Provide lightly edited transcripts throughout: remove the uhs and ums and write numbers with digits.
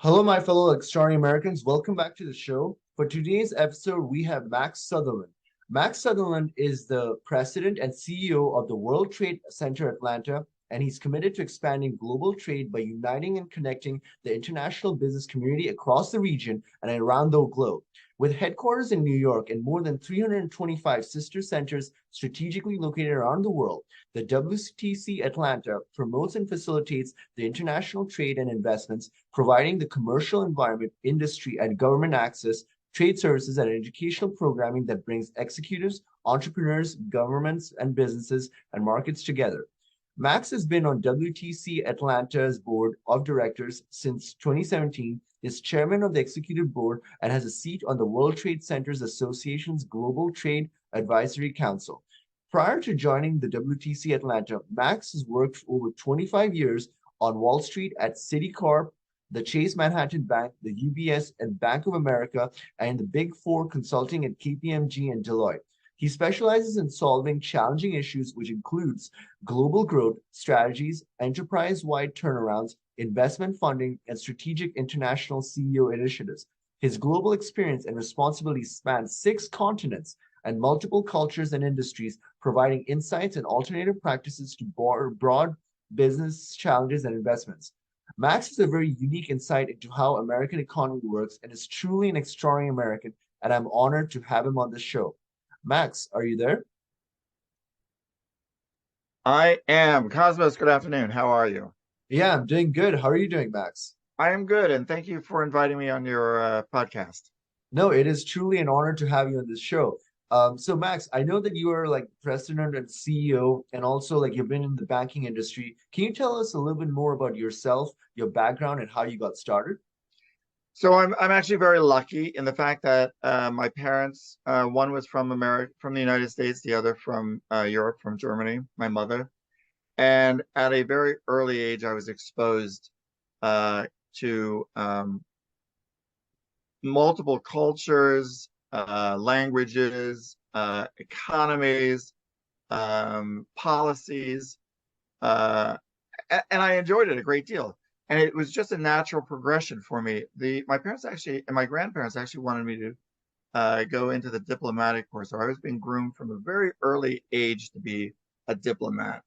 Hello, my fellow extraordinary Americans. Welcome back to the show. For today's episode, we have Max Sutherland. Max Sutherland is the president and CEO of the World Trade Center Atlanta, and he's committed to expanding global trade by uniting and connecting the international business community across the region and around the globe. With headquarters in New York and more than 325 sister centers strategically located around the world, the WTC Atlanta promotes and facilitates the international trade and investments, providing the commercial environment, industry, and government access, trade services, and educational programming that brings executives, entrepreneurs, governments, and businesses and markets together. Max has been on WTC Atlanta's board of directors since 2017, is chairman of the executive board, and has a seat on the World Trade Centers Association's Global Trade Advisory Council. Prior to joining the WTC Atlanta, Max has worked for over 25 years on Wall Street at Citicorp, the Chase Manhattan Bank, the UBS, and Bank of America, and the Big Four consulting at KPMG and Deloitte. He specializes in solving challenging issues, which includes global growth strategies, enterprise-wide turnarounds, investment funding, and strategic international CEO initiatives. His global experience and responsibilities span 6 continents and multiple cultures and industries, providing insights and alternative practices to broad business challenges and investments. Max has a very unique insight into how American economy works and is truly an extraordinary American, and I'm honored to have him on the show. Max, are you there? I am. Cosmos, good afternoon. How are you? Yeah, I'm doing good. How are you doing, Max? I am good, and thank you for inviting me on your podcast. No, it is truly an honor to have you on this show. So Max, I know that you are like president and CEO, and also like you've been in the banking industry. Can you tell us a little bit more about yourself, your background, and how you got started? So I'm actually very lucky in the fact that my parents, one was from America, from the United States, the other from Europe, from Germany, my mother. And at a very early age, I was exposed to multiple cultures, languages, economies, policies, uh, and I enjoyed it a great deal. And it was just a natural progression for me. The My parents actually and my grandparents actually wanted me to go into the diplomatic corps, so I was being groomed from a very early age to be a diplomat.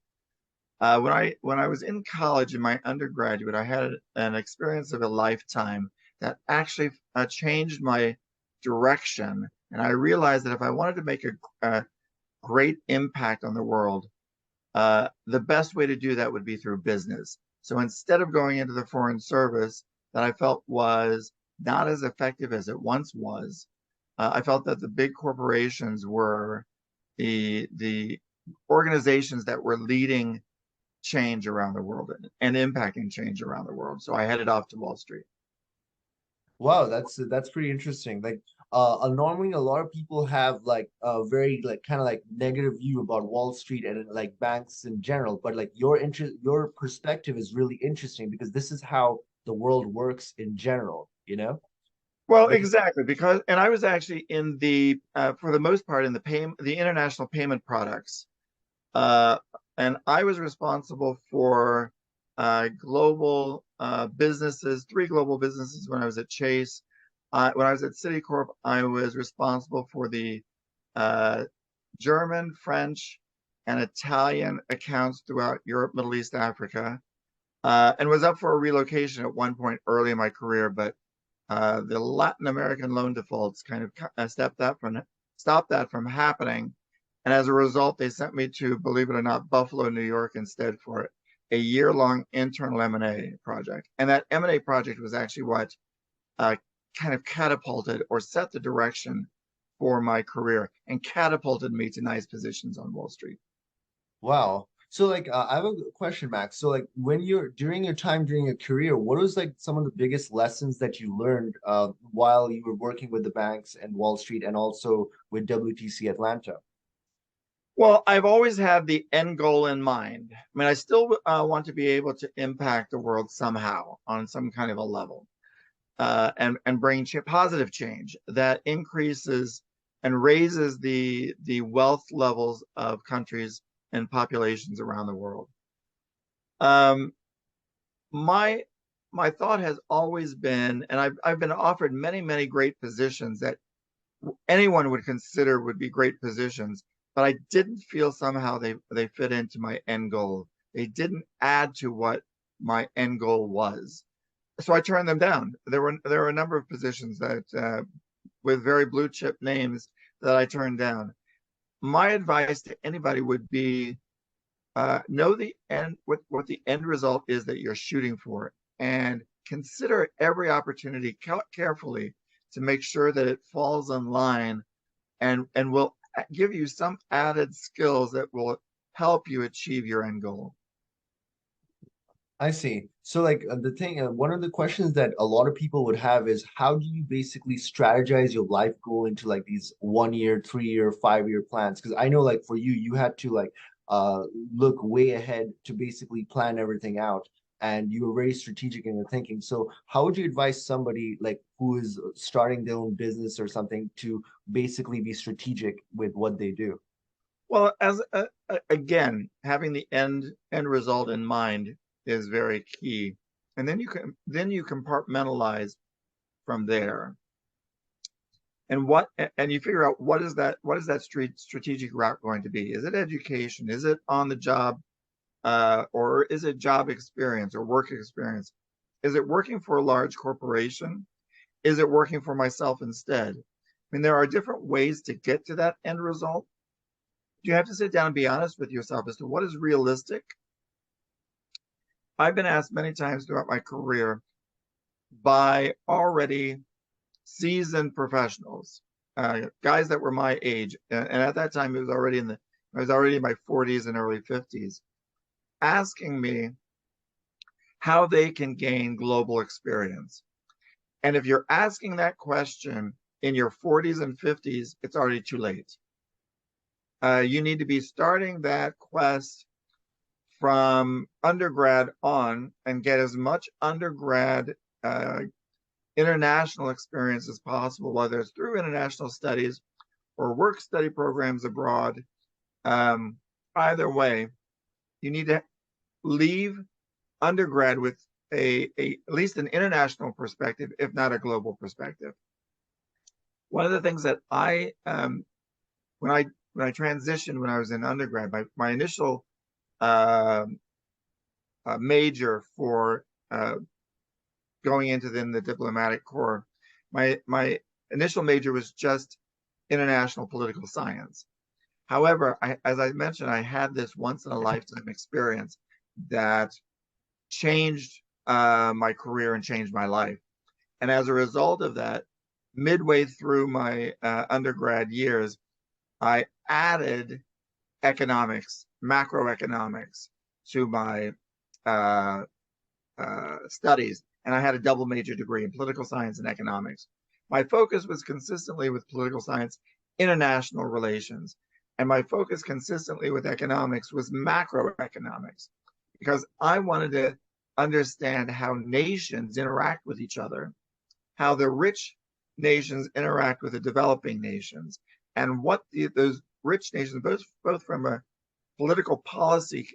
When I was in college in my undergraduate, I had an experience of a lifetime that actually changed my direction, and I realized that if I wanted to make a great impact on the world, the best way to do that would be through business. So instead of going into the foreign service that I felt was not as effective as it once was, I felt that the big corporations were the organizations that were leading change around the world and impacting change around the world. So I headed off to Wall Street. Wow, that's pretty interesting. Like, normally a lot of people have like a very like kind of like negative view about Wall Street and like banks in general, but like your perspective is really interesting because this is how the world works in general, you know? Well, Like, exactly, because and I was actually in the for the most part in the international payment products, uh, and I was responsible for global businesses, three global businesses when I was at Chase. When I was at Citicorp, I was responsible for the uh, German, French, and Italian accounts throughout Europe, Middle East, Africa, and was up for a relocation at one point early in my career, but the Latin American loan defaults kind of stopped that from happening. And as a result, they sent me to, believe it or not, Buffalo, New York instead for a year-long internal M&A project. And that M&A project was actually what uh, kind of catapulted or set the direction for my career and catapulted me to nice positions on Wall Street. wow. So like I have a question, Max. So like when you're during your time during your career, what was like some of the biggest lessons that you learned while you were working with the banks and Wall Street and also with WTC Atlanta? Well, I've always had the end goal in mind. I mean, I still want to be able to impact the world somehow on some kind of a level, and bring positive change that increases and raises the wealth levels of countries and populations around the world. Um, my my thought has always been, and I've been offered many great positions that anyone would consider would be great positions, but I didn't feel somehow they fit into my end goal. They didn't add to what my end goal was, so I turned them down. There were a number of positions that with very blue chip names that I turned down. My advice to anybody would be know the end, what the end result is that you're shooting for, and consider every opportunity carefully to make sure that it falls in line and will give you some added skills that will help you achieve your end goal. I see. So, like the thing, one of the questions that a lot of people would have is how do you basically strategize your life goal into like these 1 year, 3 year, 5 year plans? Because I know, like for you, you had to like uh look way ahead to basically plan everything out, and you were very strategic in your thinking. So, how would you advise somebody like who is starting their own business or something to basically be strategic with what they do? Well, as again, having the end result in mind is very key, and then you compartmentalize from there, and you figure out what is that strategic route going to be? Is it education? Is it on the job, or is it job experience or work experience? Is it working for a large corporation? Is it working for myself instead? I mean, there are different ways to get to that end result. You have to sit down and be honest with yourself as to what is realistic. I've been asked many times throughout my career by already seasoned professionals, guys that were my age, and at that time I was already in my 40s and early 50s, asking me how they can gain global experience. And if you're asking that question in your 40s and 50s, it's already too late. You need to be starting that quest from undergrad on and get as much undergrad international experience as possible, whether it's through international studies or work study programs abroad. Um, Either way, you need to leave undergrad with at least an international perspective, if not a global perspective. One of the things that when I transitioned when I was in undergrad, my initial uh, major for going into the diplomatic corps, my initial major was just international political science. However, as I mentioned, I had this once in a lifetime experience that changed my career and changed my life. And as a result of that, midway through my undergrad years, I added economics, macroeconomics to my uh, studies, and I had a double major degree in political science and economics. My focus was consistently with political science, international relations, and my focus consistently with economics was macroeconomics, because I wanted to understand how nations interact with each other, how the rich nations interact with the developing nations, and what those rich nations, both from a political policy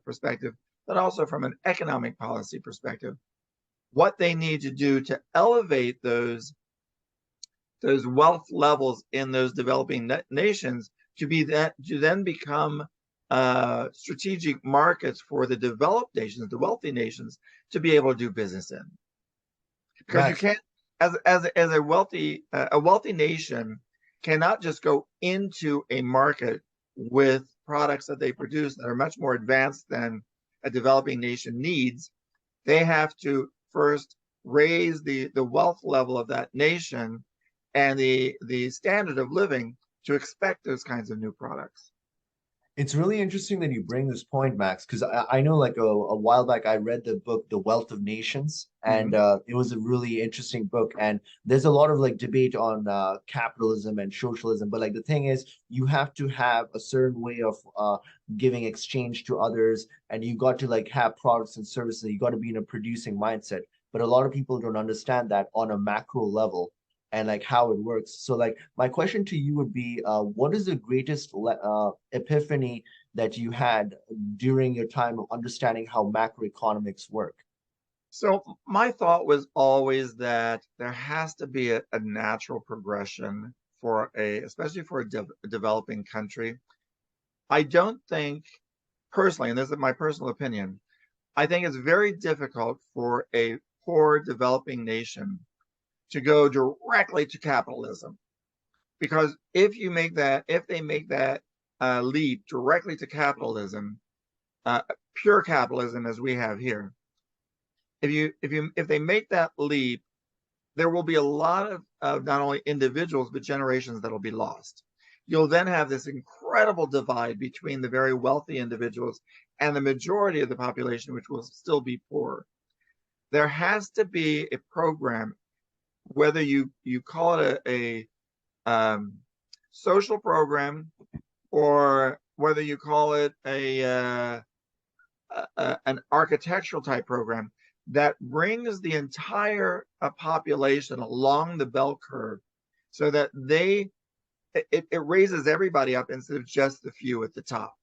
perspective, but also from an economic policy perspective, what they need to do to elevate those wealth levels in those developing nations to then become strategic markets for the developed nations, the wealthy nations, to be able to do business in. Because you Max, can't, as a wealthy nation cannot just go into a market with products that they produce that are much more advanced than a developing nation needs. They have to first raise the wealth level of that nation and the standard of living to expect those kinds of new products. it's really interesting that you bring this point, Max, because I know like a while back I read the book The Wealth of Nations, and Mm-hmm. it was a really interesting book. And there's a lot of like debate on capitalism and socialism, but like the thing is, you have to have a certain way of giving exchange to others, and you got to like have products and services. You got to be in a producing mindset. But a lot of people don't understand that on a macro level and like how it works. So like my question to you would be, what is the greatest epiphany that you had during your time of understanding how macroeconomics work? So my thought was always that there has to be a natural progression for especially for a developing country. I don't think personally, and this is my personal opinion, I think it's very difficult for a poor developing nation to go directly to capitalism. Because if they make that leap directly to capitalism, pure capitalism as we have here, if they make that leap, there will be a lot of not only individuals but generations that will be lost. You'll then have this incredible divide between the very wealthy individuals and the majority of the population, which will still be poor. There has to be a program, whether you call it a social program or whether you call it an architectural type program that brings the entire population along the bell curve so that it raises everybody up instead of just the few at the top.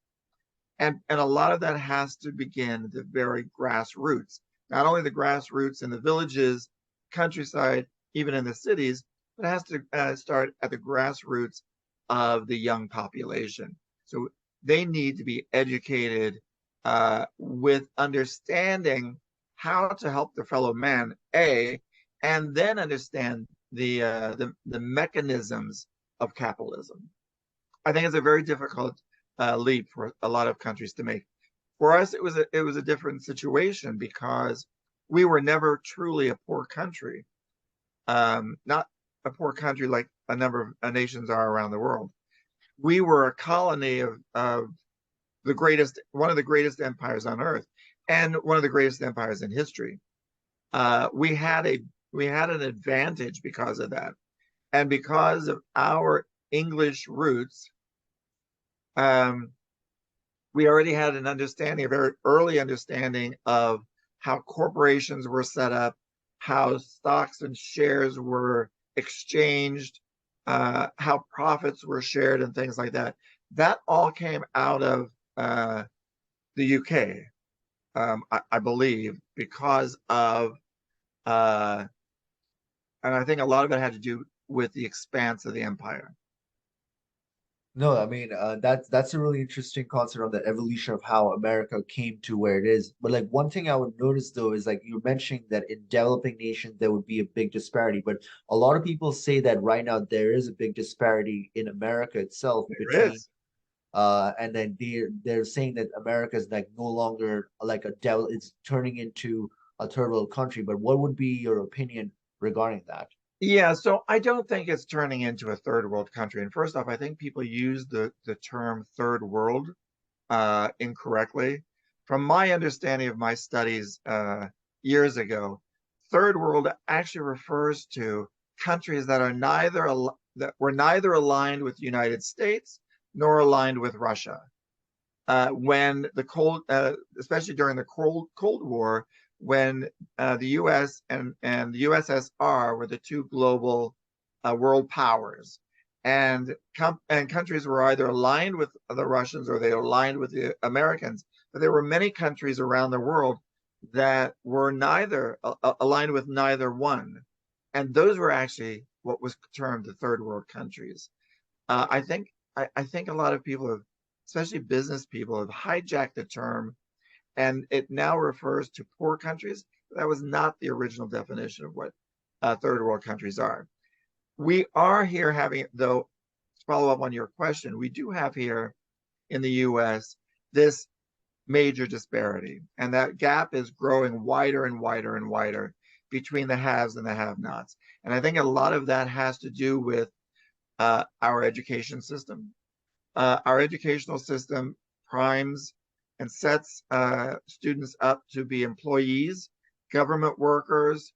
And a lot of that has to begin at the very grassroots, not only the grassroots in the villages, countryside, even in the cities, but it has to start at the grassroots of the young population. So they need to be educated with understanding how to help their fellow man, and then understand the mechanisms of capitalism. I think it's a very difficult leap for a lot of countries to make. For us, it was a different situation because we were never truly a poor country, not a poor country like a number of nations are around the world. We were a colony of one of the greatest empires on earth, and one of the greatest empires in history. We had an advantage because of that, and because of our English roots. Um, we already had an understanding, a very early understanding of how corporations were set up, how stocks and shares were exchanged, how profits were shared, and things like that. That all came out of the UK, I believe, because of, uh, and I think a lot of it had to do with the expanse of the empire. No, I mean that's a really interesting concept on the evolution of how America came to where it is. But like one thing I would notice though is like you're mentioning that in developing nations there would be a big disparity, but a lot of people say that right now there is a big disparity in America itself There between is. and then they're saying that America is like no longer like a devil, it's turning into a third world country. But what would be your opinion regarding that? Yeah, so I don't think it's turning into a third world country. And first off, I think people use the term third world incorrectly. From my understanding of my studies years ago, third world actually refers to countries that are that were neither aligned with the United States nor aligned with Russia. When especially during the Cold War, when the U.S. and the USSR were the two global world powers, and countries were either aligned with the Russians or they were aligned with the Americans, but there were many countries around the world that were neither aligned with neither one, and those were actually what was termed the third world countries. I think a lot of people have, especially business people, have hijacked the term, and it now refers to poor countries. That was not the original definition of what third world countries are. We are here having, though, to follow up on your question, we do have here in the U.S. this major disparity, and that gap is growing wider and wider and wider between the haves and the have-nots. And I think a lot of that has to do with our education system. Our educational system primes and sets students up to be employees, government workers,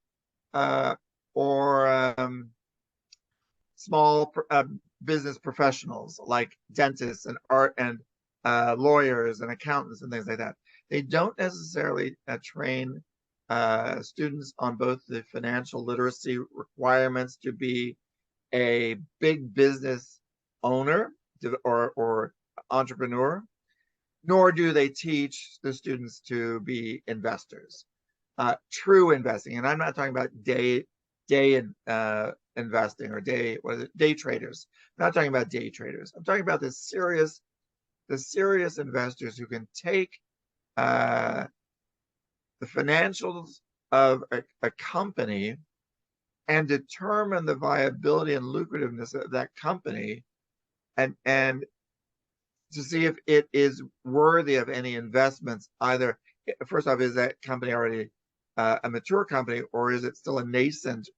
uh, or small business professionals like dentists and art and lawyers and accountants and things like that. They don't necessarily train students on both the financial literacy requirements to be a big business owner or entrepreneur, nor do they teach the students to be investors. true investing, and I'm not talking about day investing or day traders. I'm not talking about day traders. I'm talking about the serious investors who can take uh, the financials of a company and determine the viability and lucrativeness of that company, and to see if it is worthy of any investments. Either, first off, is that company already a mature company, or is it still a nascent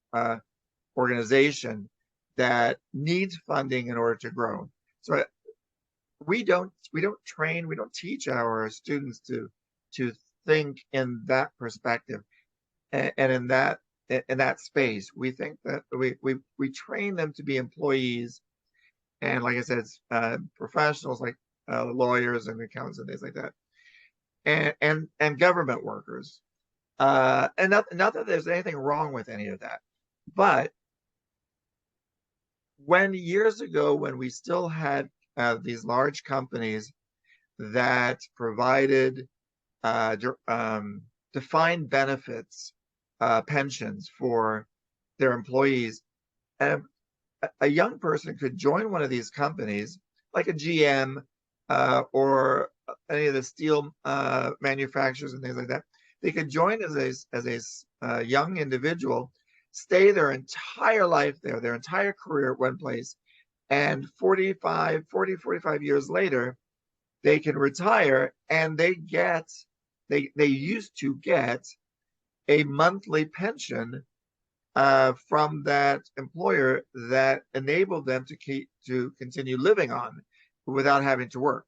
organization that needs funding in order to grow? So we don't teach our students to think in that perspective, and in that space. We think that we train them to be employees, and like I said, it's professionals like lawyers and accountants and things like that, and government workers. And not that there's anything wrong with any of that, but when years ago, when we still had these large companies that provided defined benefits, pensions for their employees, a, a young person could join one of these companies, like a GM or any of the steel manufacturers and things like that. They could join as a young individual, stay their entire life there, their entire career at one place, and 45 years later, they can retire, and they used to get a monthly pension from that employer that enabled them to continue living on without having to work.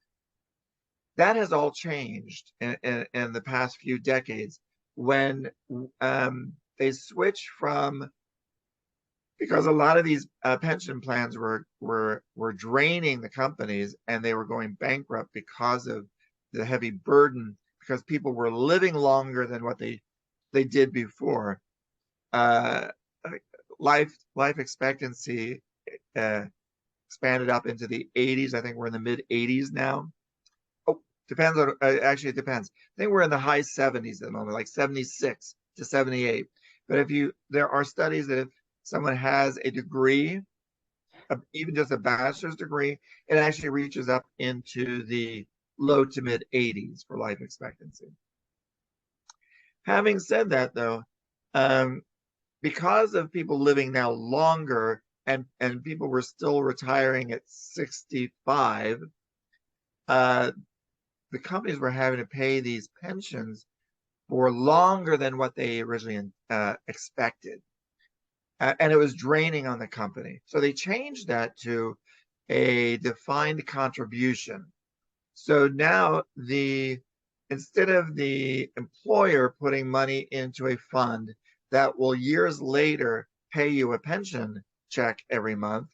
That has all changed in the past few decades when they switched from, because a lot of these pension plans were draining the companies, and they were going bankrupt because of the heavy burden, because people were living longer than what they did before. Uh, life expectancy uh, expanded up into the 80s. I think we're in the mid 80s now. Oh, depends on actually it depends. I think we're in the high 70s at the moment, like 76 to 78. But there are studies that if someone has a degree, even just a bachelor's degree, it actually reaches up into the low to mid 80s for life expectancy. Having said that, though, um, because of people living now longer, and people were still retiring at 65, uh, the companies were having to pay these pensions for longer than what they originally expected. And it was draining on the company. So they changed that to a defined contribution. So now instead of the employer putting money into a fund that will years later pay you a pension check every month,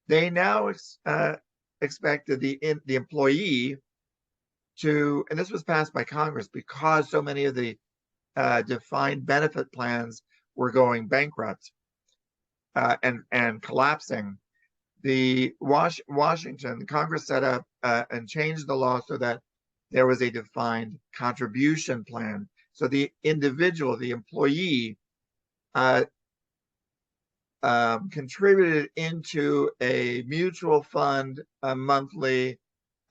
they now expected the employee to, and this was passed by Congress because so many of the defined benefit plans were going bankrupt and collapsing. The Washington Congress set up and changed the law so that there was a defined contribution plan. So the individual, the employee, contributed into a mutual fund monthly,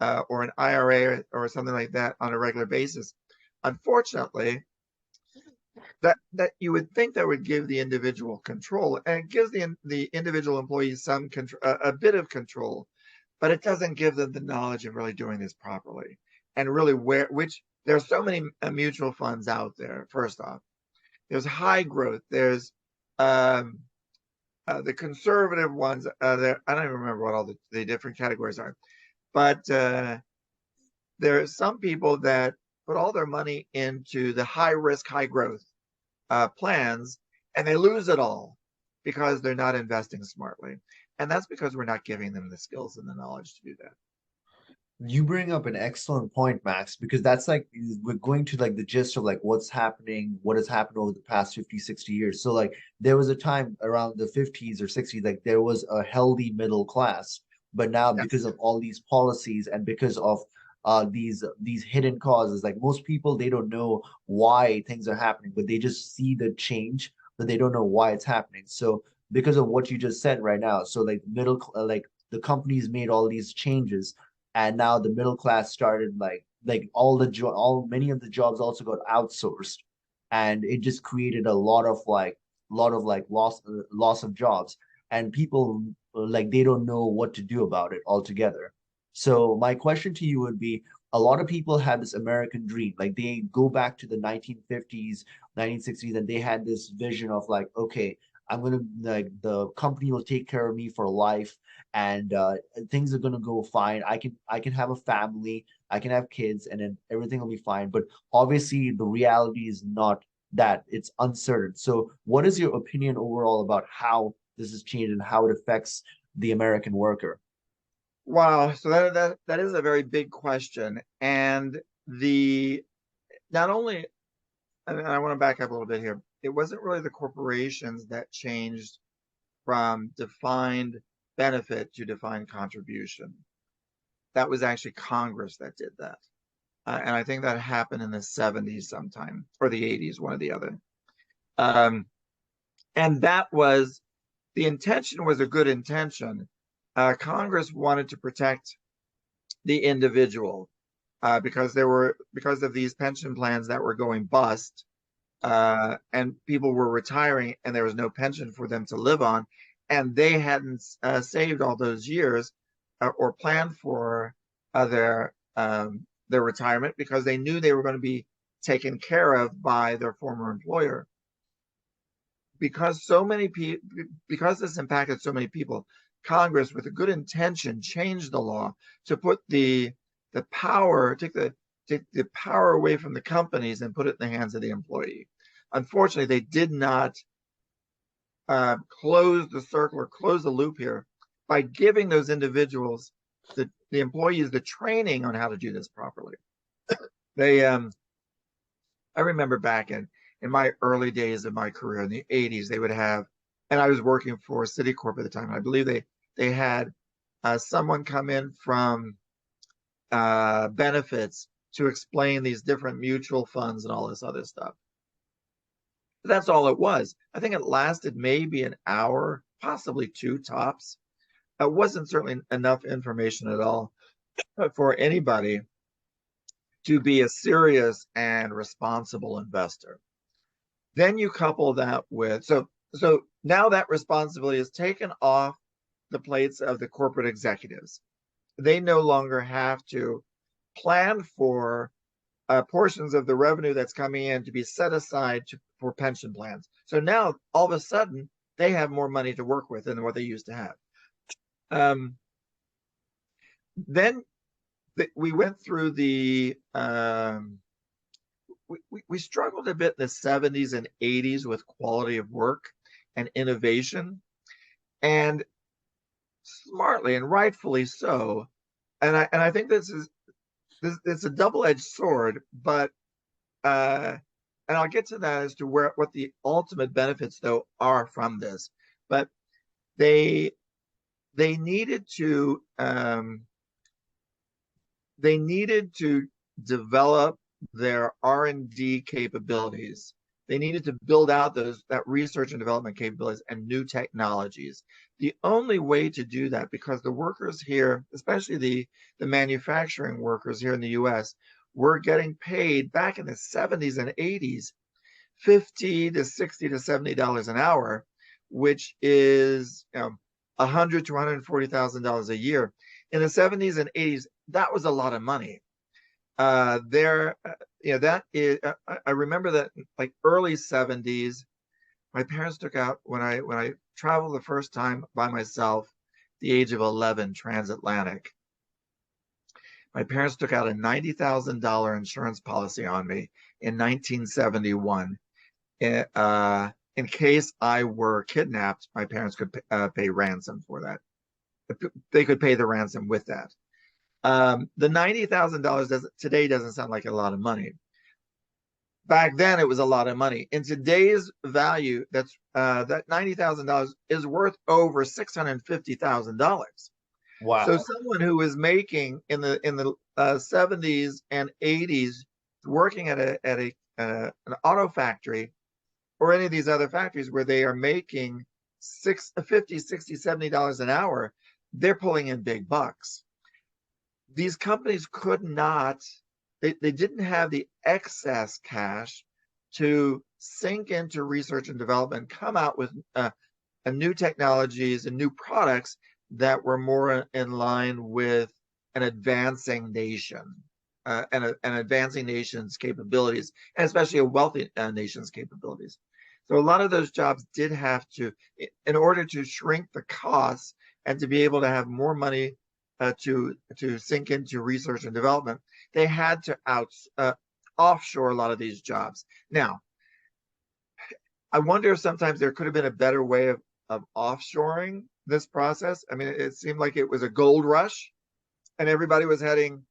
or an IRA or something like that on a regular basis. Unfortunately, that you would think that would give the individual control, and it gives the individual employees some a bit of control, but it doesn't give them the knowledge of really doing this properly, and really there are so many mutual funds out there. First off, there's high growth, there's the conservative ones. There, I don't even remember what all the different categories are, but there are some people that put all their money into the high risk, high growth plans, and they lose it all because they're not investing smartly. And that's because we're not giving them the skills and the knowledge to do that. You bring up an excellent point, Max, because that's like we're going to like the gist of like what's happening, what has happened over the past 50, 60 years. So like there was a time around the 50s or 60s, like there was a healthy middle class. But now because Yes. of all these policies and because of these hidden causes. Like most people, they don't know why things are happening, but they just see the change, but they don't know why it's happening. So because of what you just said right now, so like like the companies made all these changes, and now the middle class started like all many of the jobs also got outsourced, and it just created a lot of loss of jobs, and people like they don't know what to do about it altogether. So my question to you would be, a lot of people have this American dream. Like they go back to the 1950s, 1960s, and they had this vision of like, okay, I'm gonna like the company will take care of me for life, and things are gonna go fine. I can have a family, I can have kids, and then everything will be fine. But obviously, the reality is not that. It's uncertain. So, what is your opinion overall about how this has changed and how it affects the American worker? Wow. So that is a very big question. And the not only, and I want to back up a little bit here. It wasn't really the corporations that changed from defined benefit to defined contribution. That was actually Congress that did that. And I think that happened in the 70s sometime or the 80s, one or the other. Um, and that was the intention was a good intention. Congress wanted to protect the individual because of these pension plans that were going bust, and people were retiring, and there was no pension for them to live on, and they hadn't saved all those years or planned for their retirement because they knew they were going to be taken care of by their former employer. Because this impacted so many people, Congress, with a good intention, changed the law to put the power, take the power away from the companies and put it in the hands of the employee. Unfortunately, they did not close the circle or close the loop here by giving those individuals, the employees, the training on how to do this properly. They I remember back in my early days of my career in the 80s, they would have, and I was working for Citicorp at the time. I believe they had someone come in from benefits to explain these different mutual funds and all this other stuff. But that's all it was. I think it lasted maybe an hour, possibly two tops. It wasn't certainly enough information at all for anybody to be a serious and responsible investor. Then you couple that with so now that responsibility is taken off the plates of the corporate executives. They no longer have to plan for portions of the revenue that's coming in to be set aside for pension plans. So now all of a sudden they have more money to work with than what they used to have. Then we went through we struggled a bit in the 70s and 80s with quality of work and innovation, and smartly and rightfully so. And I think this it's a double-edged sword, but and I'll get to that as to what the ultimate benefits though are from this. But they they needed to they needed to develop their R&D capabilities. They needed to build out that research and development capabilities and new technologies. The only way to do that, because the workers here, especially the manufacturing workers here in the US, were getting paid back in the 70s and 80s, $50 to $60 to $70 an hour, which is $100 to $140,000 a year. In the 70s and 80s, that was a lot of money. That is, I remember that like early 70s, my parents took out when I traveled the first time by myself, the age of 11, transatlantic. My parents took out a $90,000 insurance policy on me in 1971. In case I were kidnapped, my parents could pay ransom for that. They could pay the ransom with that. The $90,000 today doesn't sound like a lot of money. Back then, it was a lot of money. In today's value, that $90,000 is worth over $650,000. Wow. So someone who is making in the 70s and 80s working at an auto factory or any of these other factories where they are making 50, 60, $70 an hour, they're pulling in big bucks. These companies could not, they didn't have the excess cash to sink into research and development, come out with new technologies and new products that were more in line with an advancing nation, an advancing nation's capabilities, and especially a wealthy nation's capabilities. So a lot of those jobs did have to, in order to shrink the costs and to be able to have more money to sink into research and development, they had to offshore a lot of these jobs. Now, I wonder if sometimes there could have been a better way of offshoring this process. I mean, it seemed like it was a gold rush, and everybody was heading,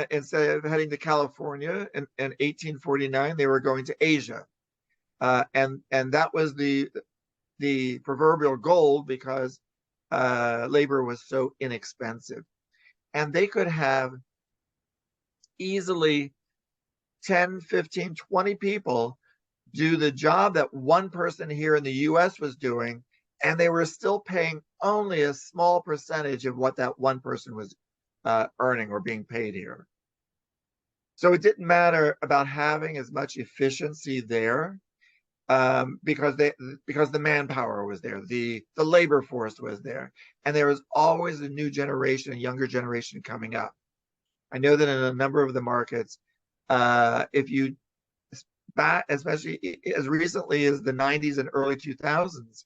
instead of heading to California in 1849, they were going to Asia. And that was the proverbial gold because labor was so inexpensive. And they could have easily 10, 15, 20 people do the job that one person here in the US was doing, and they were still paying only a small percentage of what that one person was earning or being paid here. So it didn't matter about having as much efficiency there, because the manpower was there, the labor force was there, and there was always a new generation, a younger generation coming up. I know that in a number of the markets, if you especially as recently as the 90s and early 2000s,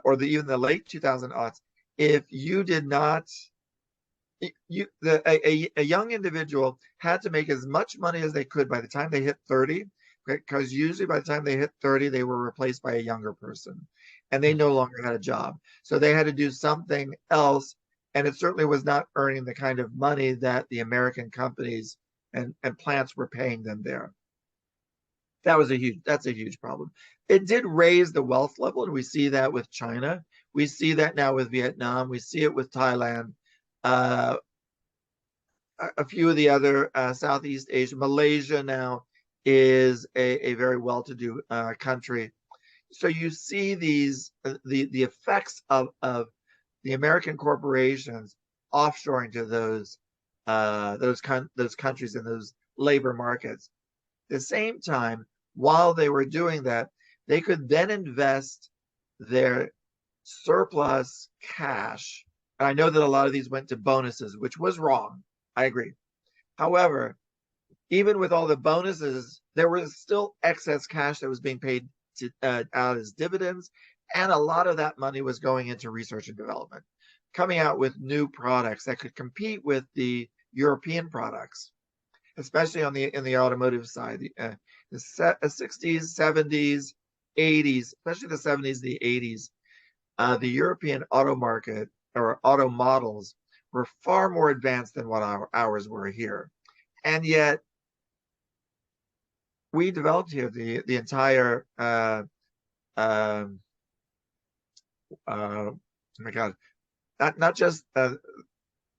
or even the late 2000s, if you did not, a young individual had to make as much money as they could by the time they hit 30, because usually by the time they hit 30, they were replaced by a younger person, and they no longer had a job. So they had to do something else, and it certainly was not earning the kind of money that the American companies and plants were paying them there. That's a huge problem. It did raise the wealth level, and we see that with China. We see that now with Vietnam. We see it with Thailand. A few of the other Southeast Asia, Malaysia now is a very well-to-do country. So you see these the effects of the American corporations offshoring to those countries and those labor markets. At the same time, while they were doing that, they could then invest their surplus cash. And I know that a lot of these went to bonuses, which was wrong. I agree. However, even with all the bonuses, there was still excess cash that was being paid out as dividends, and a lot of that money was going into research and development, coming out with new products that could compete with the European products, especially in the automotive side. The 60s, 70s, 80s, especially the 70s, the 80s, the European auto market or auto models were far more advanced than what ours were here. And yet we developed here the entire oh my God, not just I'm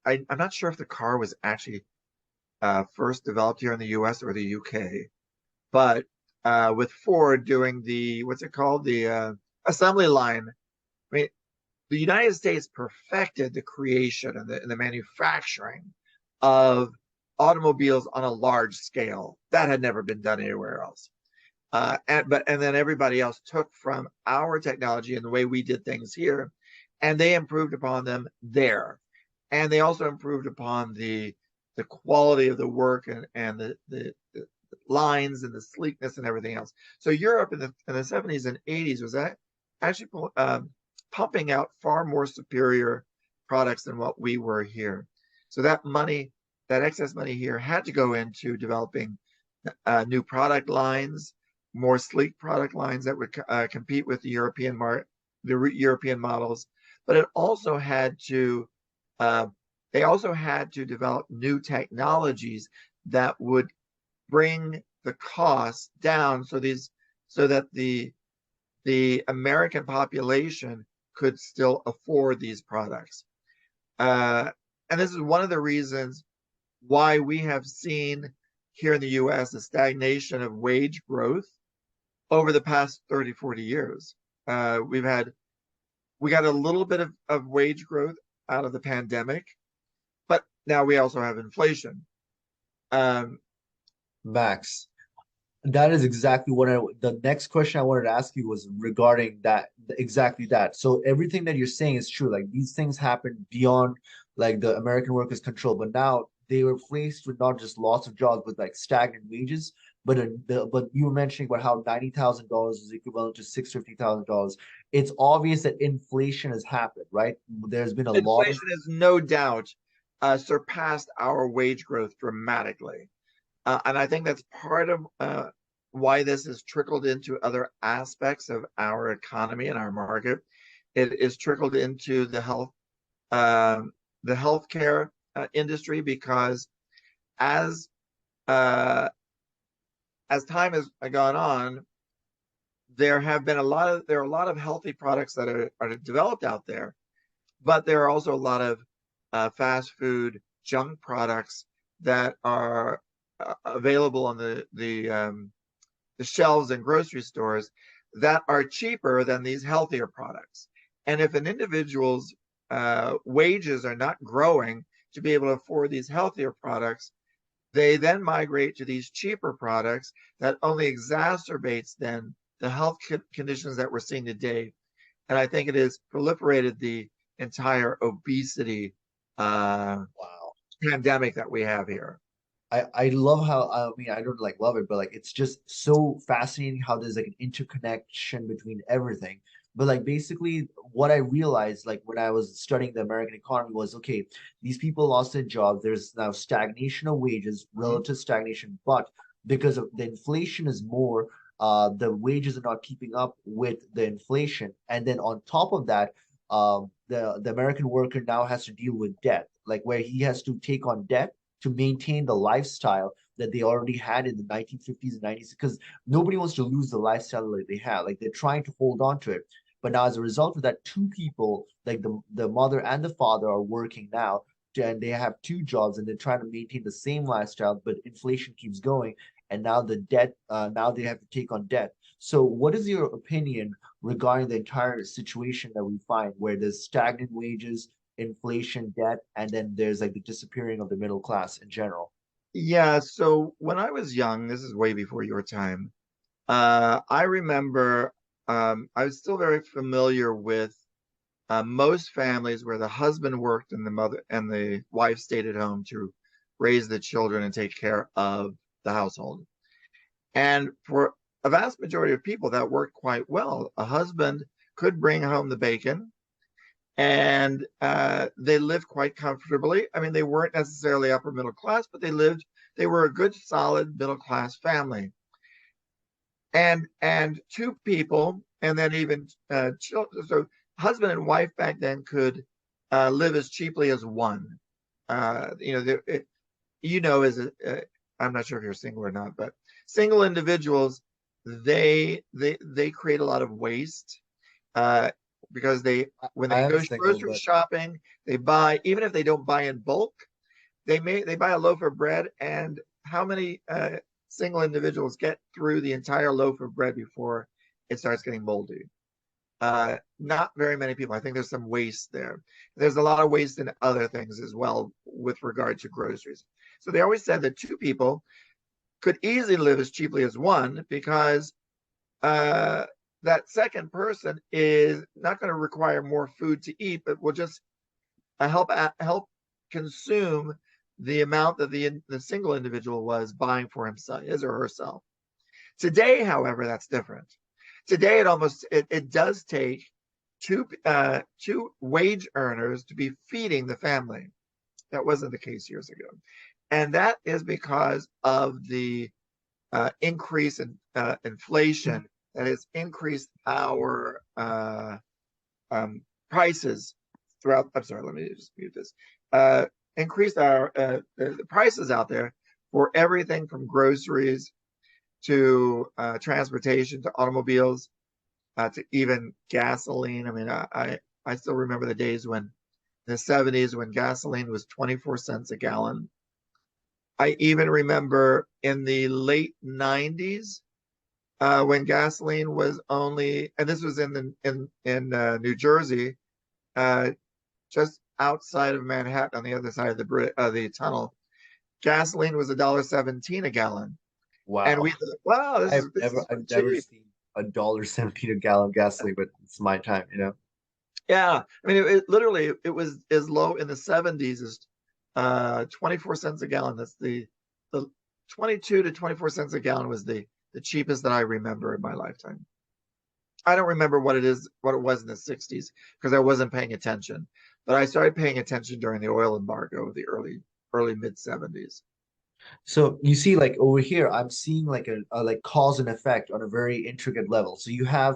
not sure if the car was actually first developed here in the US or the UK, but with Ford doing the, what's it called, the assembly line. I mean, the United States perfected the creation and the manufacturing of automobiles on a large scale. That had never been done anywhere else. And then everybody else took from our technology and the way we did things here, and they improved upon them there. And they also improved upon the quality of the work and the lines and the sleekness and everything else. So Europe in the 70s and 80s was actually pumping out far more superior products than what we were here. So that money, that excess money here, had to go into developing new product lines, more sleek product lines that would compete with the European models. But it also had to they also had to develop new technologies that would bring the costs down, so that the American population could still afford these products. And this is one of the reasons why we have seen here in the US a stagnation of wage growth over the past 30, 40 years. We got a little bit of wage growth out of the pandemic, but now we also have inflation. Um, Max, that is exactly what the next question I wanted to ask you was regarding that, exactly that. So everything that you're saying is true. Like these things happen beyond like the American workers' control, but now they were faced with not just loss of jobs, but like stagnant wages. But you were mentioning about how $90,000 is equivalent to $650,000. It's obvious that inflation has happened, right? There's been a lot of inflation has no doubt surpassed our wage growth dramatically. And I think that's part of why this has trickled into other aspects of our economy and our market. It is trickled into um, the healthcare industry because as uh, as time has gone on, there are a lot of healthy products that are developed out there, but there are also a lot of fast food junk products that are available on the shelves in grocery stores that are cheaper than these healthier products. And if an individual's wages are not growing to be able to afford these healthier products, they then migrate to these cheaper products that only exacerbates then the health conditions that we're seeing today. And I think it has proliferated the entire obesity uh, wow. pandemic that we have here. I love how, I mean, I don't like love it, but like it's just so fascinating how there's like an interconnection between everything. But like basically what I realized like when I was studying the American economy was, okay, these people lost their jobs. There's now stagnation of wages, Mhm. relative stagnation, but because of the inflation is more, the wages are not keeping up with the inflation. And then on top of that, the American worker now has to deal with debt, like where he has to take on debt to maintain the lifestyle that they already had in the 1950s and 90s, because nobody wants to lose the lifestyle that they had. Like they're trying to hold on to it. But now, as a result of that, two people, like the mother and the father, are working now, and they have two jobs, and they're trying to maintain the same lifestyle. But inflation keeps going, and now the debt, now they have to take on debt. So, what is your opinion regarding the entire situation that we find, where there's stagnant wages, inflation, debt, and then there's like the disappearing of the middle class in general? Yeah, so when I was young, this is way before your time, I remember I was still very familiar with most families where the husband worked and the wife stayed at home to raise the children and take care of the household. And for a vast majority of people, that worked quite well. A husband could bring home the bacon, and they lived quite comfortably. I mean, they weren't necessarily upper middle class, but they were a good, solid middle class family. And two people, and then even children. So husband and wife back then could live as cheaply as one. You know, as I'm not sure if you're single or not, but single individuals, they create a lot of waste uh, because when I they am go single, grocery but shopping, they buy, even if they don't buy in bulk, they buy a loaf of bread, and how many single individuals get through the entire loaf of bread before it starts getting moldy? Not very many people. I think there's some waste there. There's a lot of waste in other things as well with regard to groceries. So they always said that two people could easily live as cheaply as one because uh, that second person is not going to require more food to eat, but will just help consume the amount that the single individual was buying for himself, his or herself. Today, however, that's different. Today, it does take two wage earners to be feeding the family. That wasn't the case years ago, and that is because of the increase in inflation that has increased our prices throughout. I'm sorry, let me just mute this. Uh, Increased our the prices out there for everything from groceries to transportation to automobiles to even gasoline. I mean, I still remember the days when in the 70s when gasoline was 24 cents a gallon. I even remember in the late 90s, when gasoline was only, and this was in New Jersey, uh, just outside of Manhattan on the other side of the tunnel. Gasoline was $1.17 a gallon, and we Wow. thought, wow, this is I've never cheap. seen $1.17 a gallon gasoline, but it's my time, you know. Yeah, I mean, it literally it was as low in the 70s as 24 cents a gallon. That's the 22 to 24 cents a gallon was the cheapest that I remember in my lifetime. I don't remember what it was in the 60s because I wasn't paying attention. But I started paying attention during the oil embargo of the early mid 70s. So you see, like over here, I'm seeing like a like cause and effect on a very intricate level. So you had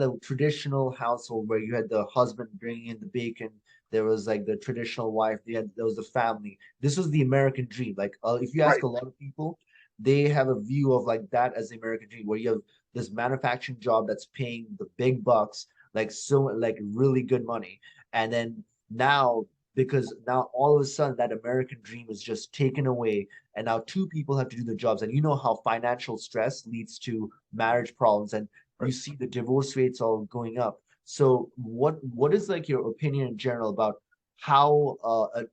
a traditional household where you had the husband bringing in the bacon. There was like the traditional wife. There was the family. This was the American dream. Like if you ask Right. a lot of people, they have a view of like that as the American dream, where you have this manufacturing job that's paying the big bucks, like so like really good money, and then now because now all of a sudden that American dream is just taken away and now two people have to do the jobs, and you know how financial stress leads to marriage problems, and you Right. see the divorce rates all going up. So what is like your opinion in general about how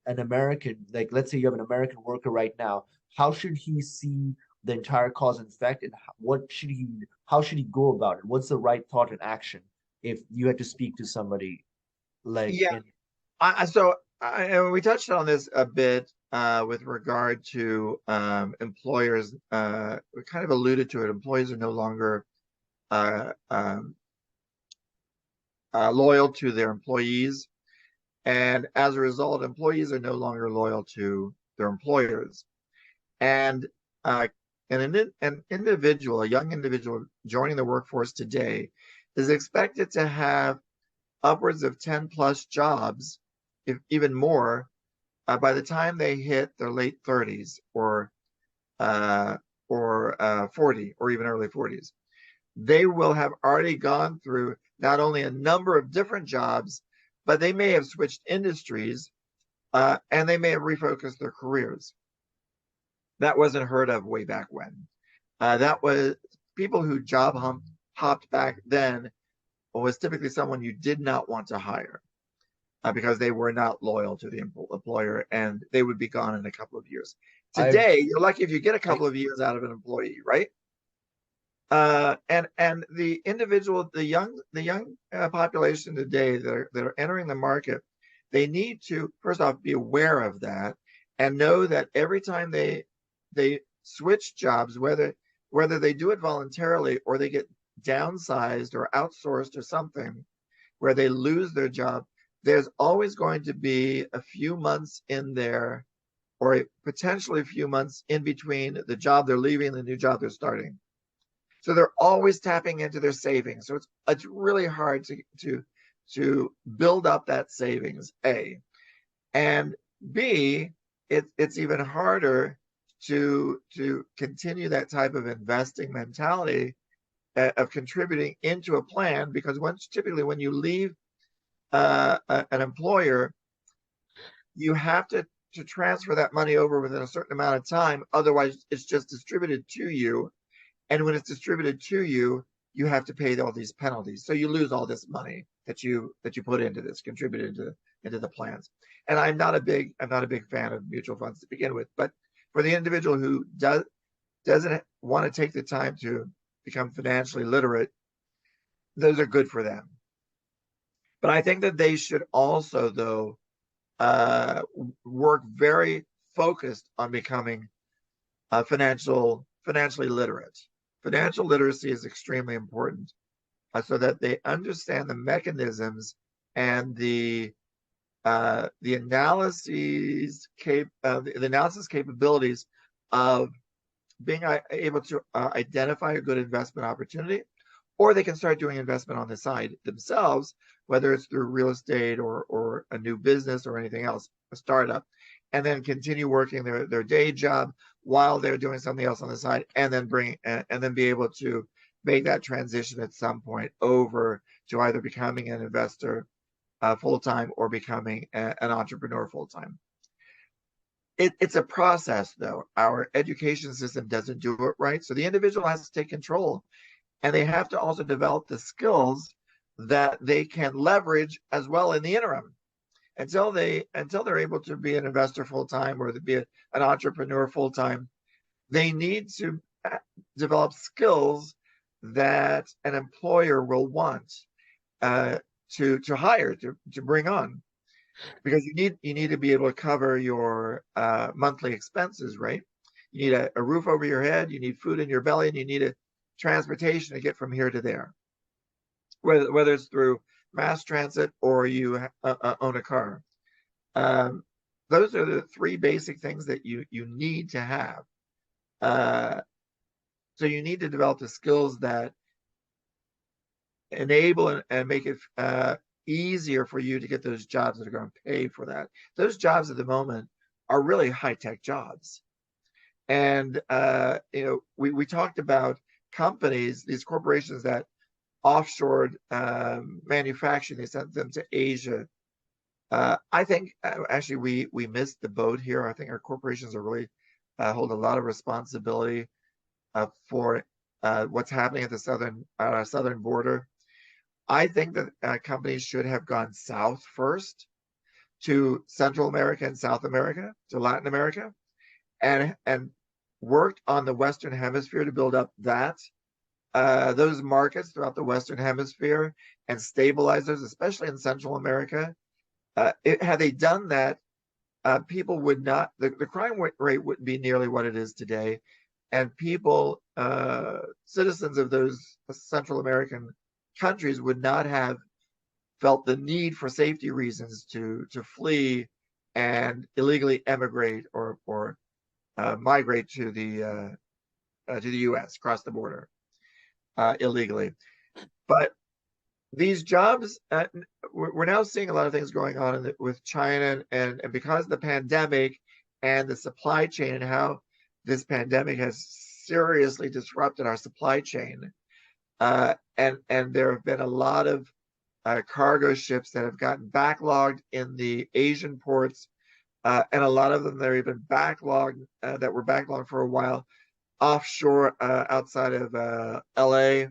an American, like let's say you have an American worker right now, how should he see the entire cause and effect, and how should he go about it? What's the right thought and action if you had to speak to somebody like Yeah. in And we touched on this a bit with regard to employers. We kind of alluded to it. Employees are no longer uh, um, loyal to their employees. And as a result, employees are no longer loyal to their employers. And uh, an individual, a young individual joining the workforce today, is expected to have upwards of 10 plus jobs, if even more, by the time they hit their late 30s uh, or 40 or even early 40s. They will have already gone through not only a number of different jobs, but they may have switched industries and they may have refocused their careers. That wasn't heard of way back when. That was people who hopped back then was typically someone you did not want to hire because they were not loyal to the employer and they would be gone in a couple of years. I've Today, you're lucky if you get a I couple of years out of an employee, right? And the individual, the young population today that are entering the market, they need to first off be aware of that and know that every time they switch jobs, whether they do it voluntarily or they get downsized or outsourced or something, where they lose their job, there's always going to be a few months in there or potentially a few months in between the job they're leaving and the new job they're starting. So they're always tapping into their savings. So it's really hard to build up that savings, A. And B, it's even harder to continue that type of investing mentality of contributing into a plan because typically when you leave an employer, you have to transfer that money over within a certain amount of time. Otherwise, it's just distributed to you. And when it's distributed to you, you have to pay all these penalties. So you lose all this money that you put into this, contributed into the plans. And I'm not a big fan of mutual funds to begin with. But for the individual who doesn't want to take the time to become financially literate, those are good for them. But I think that they should also, though, uh, work very focused on becoming financially literate. Financial literacy is extremely important so that they understand the mechanisms and the analysis capabilities of being able to identify a good investment opportunity, or they can start doing investment on the side themselves, whether it's through real estate or a new business or anything else, a startup, and then continue working their day job while they're doing something else on the side, and then be able to make that transition at some point over to either becoming an investor full time or becoming an entrepreneur full time. It's a process, though. Our education system doesn't do it right. So the individual has to take control, and they have to also develop the skills that they can leverage as well in the interim until they're able to be an investor full time or to be an entrepreneur full time. They need to develop skills that an employer will want uh, to hire to bring on, because you need to be able to cover your monthly expenses, right? You need a roof over your head, you need food in your belly, and you need a transportation to get from here to there, whether it's through mass transit or you own a car. Um, those are the three basic things that you need to have. Uh, so you need to develop the skills that enable and make it easier for you to get those jobs that are going to pay for that. Those jobs at the moment are really high tech jobs. And we talked about companies, these corporations that offshored manufacturing. They sent them to Asia. I think actually we missed the boat here. I think our corporations are really hold a lot of responsibility for what's happening at the southern border. I think that companies should have gone south first to Central America and South America, to Latin America, and worked on the Western Hemisphere to build up those markets throughout the Western Hemisphere and stabilize those, especially in Central America. Had they done that, people would not, the crime rate wouldn't be nearly what it is today. And people, citizens of those Central American countries would not have felt the need for safety reasons to flee and illegally emigrate or migrate to the U.S. across the border illegally. But these jobs, we're now seeing a lot of things going on with China, and because of the pandemic and the supply chain and how this pandemic has seriously disrupted our supply chain. And there have been a lot of cargo ships that have gotten backlogged in the Asian ports, and a lot of them that are even backlogged, that were backlogged for a while offshore outside of LA.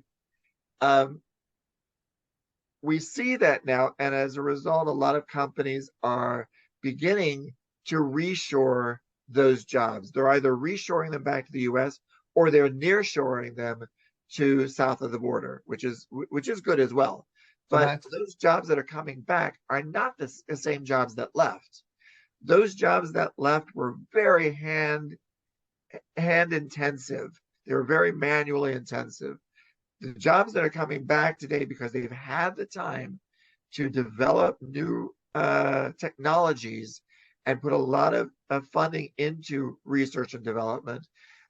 We see that now, and as a result, a lot of companies are beginning to reshore those jobs. They're either reshoring them back to the U.S. or they're nearshoring them to south of the border, which is good as well. So But Max, those jobs that are coming back are not the same jobs that left. Those jobs that left were very hand intensive. They were very manually intensive. The jobs that are coming back today, because they've had the time to develop new technologies and put a lot of funding into research and development,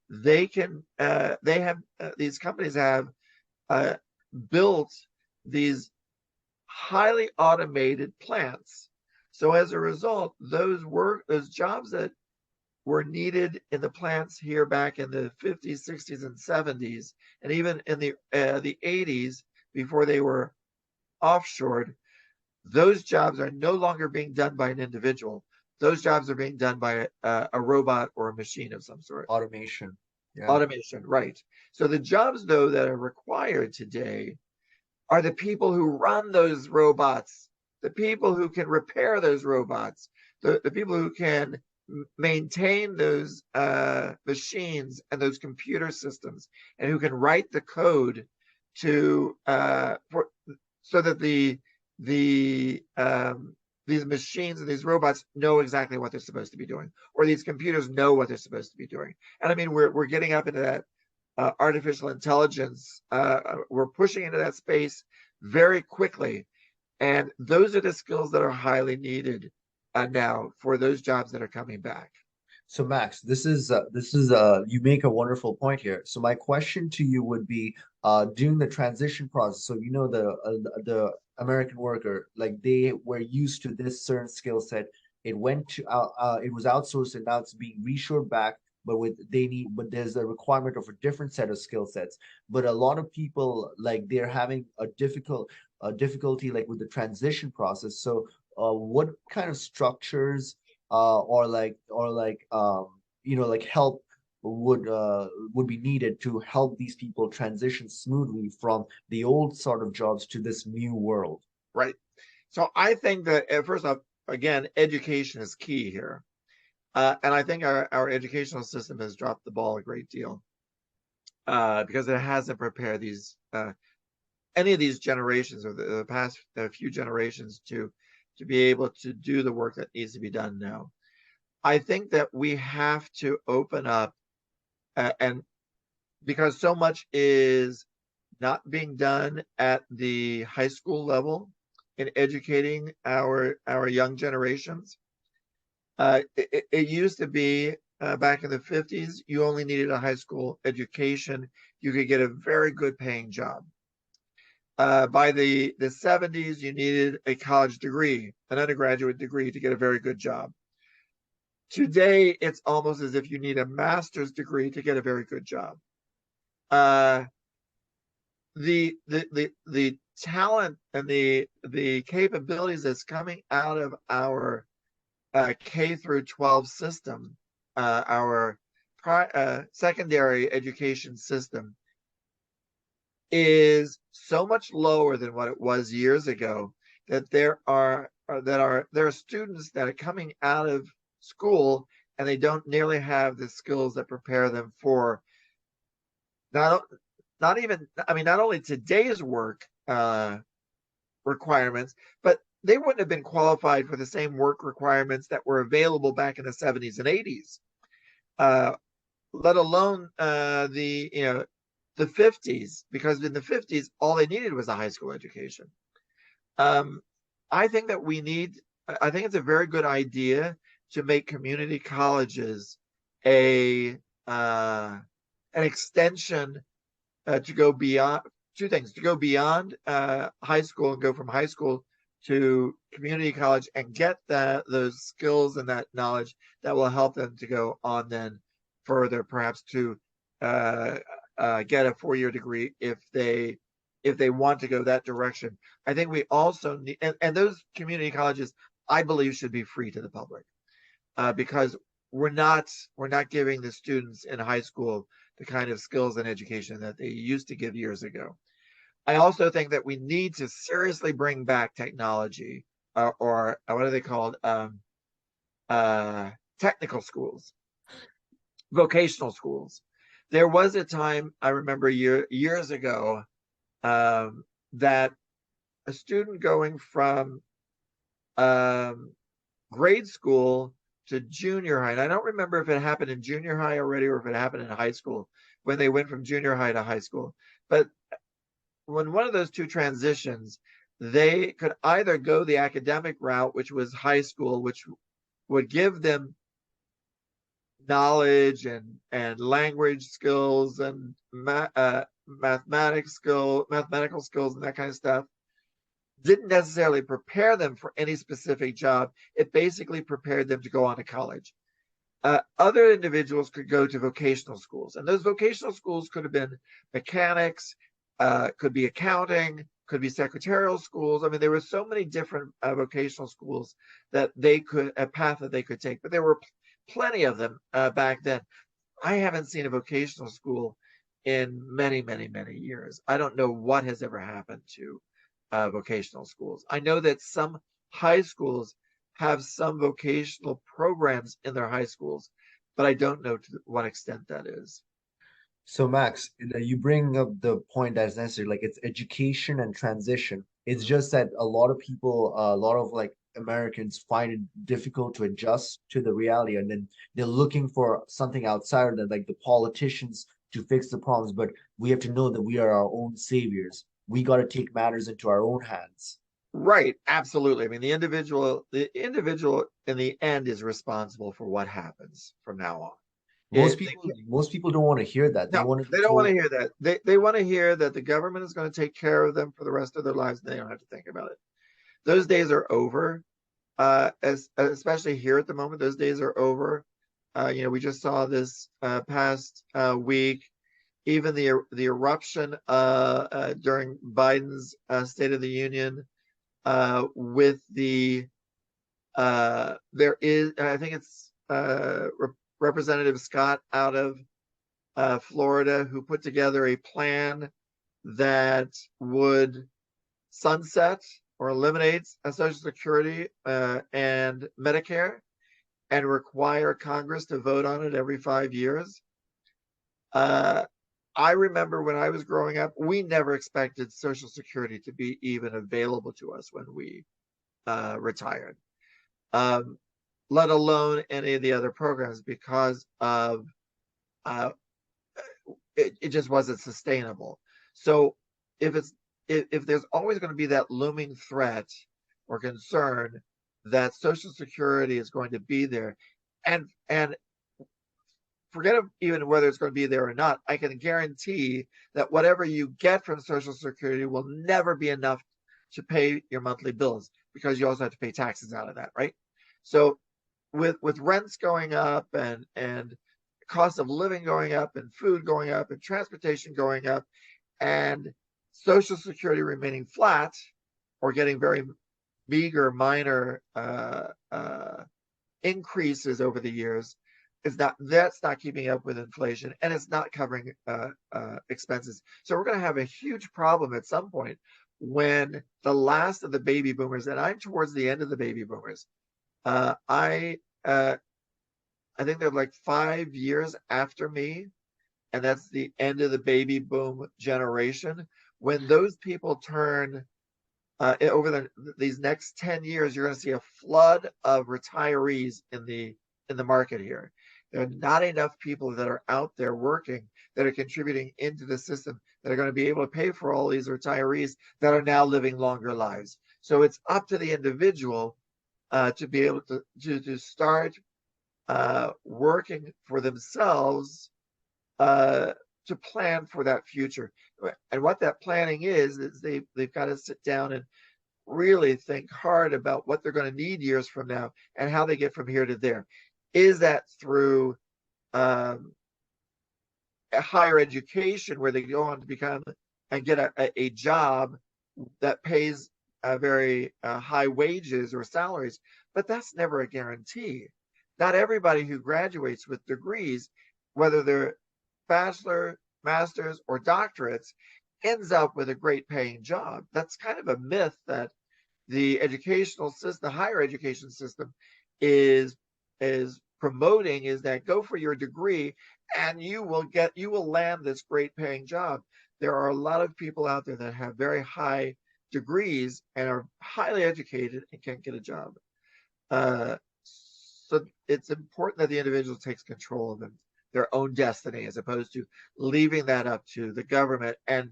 they have these companies have built these highly automated plants. So as a result, those jobs that were needed in the plants here back in the 50s, 60s, and 70s, and even in the 80s before they were offshored. Those jobs are no longer being done by an individual. Those jobs are being done by a robot or a machine of some sort. automation. Yeah. Automation, right. So the jobs, though, that are required today are the people who run those robots, the people who can repair those robots, the people who can maintain those machines and those computer systems, and who can write the code to so that these machines and these robots know exactly what they're supposed to be doing, or these computers know what they're supposed to be doing. And I mean, we're getting up into that artificial intelligence. We're pushing into that space very quickly, and those are the skills that are highly needed now for those jobs that are coming back. So Max, this is you make a wonderful point here. So my question to you would be, during the transition process. So the American worker, like they were used to this certain skill set. It was outsourced and now it's being reshored back. But there's a requirement of a different set of skill sets. But a lot of people, like they're having a difficulty like with the transition process. So what kind of structures or like help would be needed to help these people transition smoothly from the old sort of jobs to this new world. Right. So I think that first off, again, education is key here. And I think our educational system has dropped the ball a great deal because it hasn't prepared any of these generations or the past few generations to be able to do the work that needs to be done now. I think that we have to open up and because so much is not being done at the high school level in educating our young generations. It used to be back in the 50s, you only needed a high school education. You could get a very good paying job. By the 70s, you needed a college degree, an undergraduate degree to get a very good job. Today, it's almost as if you need a master's degree to get a very good job. Uh, the talent and the capabilities that's coming out of our K through 12 system, our secondary education system, is so much lower than what it was years ago that there are students that are coming out of school and they don't nearly have the skills that prepare them for not not even not only today's work requirements, but they wouldn't have been qualified for the same work requirements that were available back in the 70s and 80s, let alone the 50s, because in the 50s, all they needed was a high school education. I think it's a very good idea to make community colleges an extension to go beyond two things: to go beyond high school and go from high school to community college and get those skills and that knowledge that will help them to go on then further, perhaps to get a 4-year degree if they want to go that direction. I think we also need, and those community colleges, I believe, should be free to the public because we're not giving the students in high school the kind of skills and education that they used to give years ago. I also think that we need to seriously bring back technology or what are they called? Technical schools, vocational schools. There was a time I remember years ago that a student going from grade school to junior high, and I don't remember if it happened in junior high already or if it happened in high school when they went from junior high to high school. But when one of those two transitions, they could either go the academic route, which was high school, which would give them knowledge and language skills and mathematical skills and that kind of stuff. Didn't necessarily prepare them for any specific job. It basically prepared them to go on to college. Other individuals could go to vocational schools, and those vocational schools could have been mechanics, could be accounting, could be secretarial schools. I mean, there were so many different vocational schools that a path that they could take, but there were plenty of them back then. I haven't seen a vocational school in many, many, many years. I don't know what has ever happened to vocational schools. I know that some high schools have some vocational programs in their high schools, but I don't know to what extent that is. So Max, you bring up the point that's necessary, like it's education and transition. It's just that a lot of people, a lot of like Americans find it difficult to adjust to the reality, and then they're looking for something outside of that, like the politicians to fix the problems. But we have to know that we are our own saviors. We got to take matters into our own hands. Right, absolutely. I mean, the individual in the end is responsible for what happens from now on. Most people don't want to hear that. They No, want to be they don't want to told. hear that. They want to hear that the government is going to take care of them for the rest of their lives and they don't have to think about it. Those days are over. Especially here at the moment, those days are over. We just saw this past week, even the eruption during Biden's State of the Union with the There is, I think it's Representative Scott out of Florida, who put together a plan that would sunset or eliminate Social Security and Medicare and require Congress to vote on it every 5 years. I remember when I was growing up, we never expected Social Security to be even available to us when we retired, let alone any of the other programs, because of it just wasn't sustainable. So if there's always going to be that looming threat or concern that Social Security is going to be there, and forget even whether it's going to be there or not, I can guarantee that whatever you get from Social Security will never be enough to pay your monthly bills, because you also have to pay taxes out of that, right? So with rents going up and cost of living going up and food going up and transportation going up and Social Security remaining flat or getting very meager, minor increases over the years, that's not keeping up with inflation, and it's not covering expenses. So we're going to have a huge problem at some point when the last of the baby boomers, and I'm towards the end of the baby boomers. I think they're like 5 years after me, and that's the end of the baby boom generation. When those people turn over these next 10 years, you're going to see a flood of retirees in the market here. There are not enough people that are out there working that are contributing into the system that are going to be able to pay for all these retirees that are now living longer lives. So it's up to the individual to be able to start working for themselves to plan for that future. And what that planning is they've got to sit down and really think hard about what they're going to need years from now and how they get from here to there. Is that through a higher education where they go on to become and get a job that pays very high wages or salaries? But that's never a guarantee. Not everybody who graduates with degrees, whether they're bachelor, masters, or doctorates, ends up with a great paying job. That's kind of a myth that the educational system, the higher education system, is promoting, is that go for your degree and you will land this great paying job. There are a lot of people out there that have very high degrees and are highly educated and can't get a job. So it's important that the individual takes control of their own destiny, as opposed to leaving that up to the government and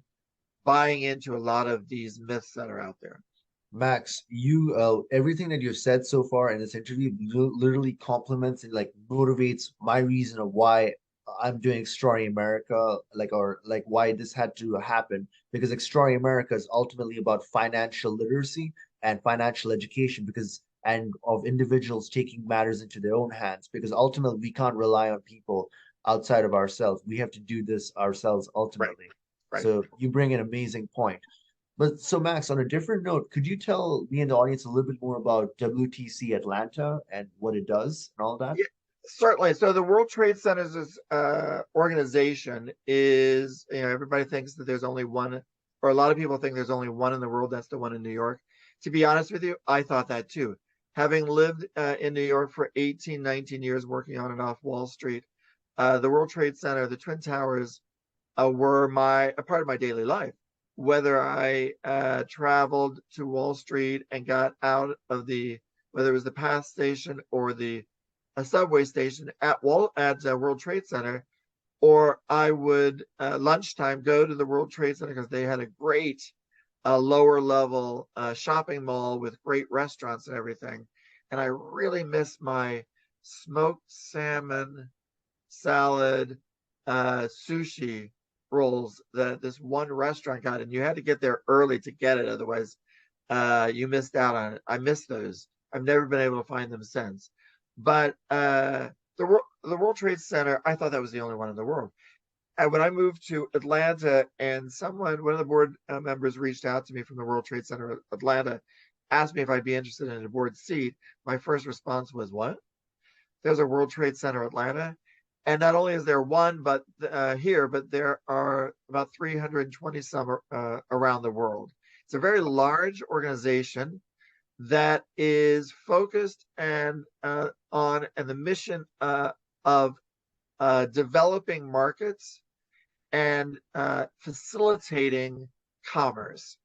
buying into a lot of these myths that are out there. Max, you everything that you've said so far in this interview literally complements and like motivates my reason of why I'm doing Extraordinary America, like why this had to happen. Because Extraordinary America is ultimately about financial literacy and financial education, because and of individuals taking matters into their own hands. Because ultimately we can't rely on people outside of ourselves. We have to do this ourselves ultimately. Right. So you bring an amazing point. But so Max, on a different note, could you tell me and the audience a little bit more about WTC Atlanta and what it does and all that? Yeah, certainly. So the World Trade Center's organization is, everybody thinks that there's only one, or a lot of people think there's only one in the world. That's the one in New York. To be honest with you, I thought that too. Having lived in New York for 18, 19 years, working on and off Wall Street, the World Trade Center, the Twin Towers, were a part of my daily life. Whether I traveled to Wall Street and got out of whether it was the PATH station or a subway station at World Trade Center, or I would lunchtime go to the World Trade Center because they had a great lower level shopping mall with great restaurants and everything. And I really miss my smoked salmon, salad, sushi rolls that this one restaurant got, and you had to get there early to get it, otherwise you missed out on it. I miss those. I've never been able to find them since. But the World Trade Center, I thought that was the only one in the world. And when I moved to Atlanta, and one of the board members reached out to me from the World Trade Center Atlanta asked me if I'd be interested in a board seat, my first response was, "What? There's a World Trade Center Atlanta, and not only is there one, but here, but there are about 320 some around the world. It's a very large organization that is focused and on and the mission of developing markets and facilitating commerce,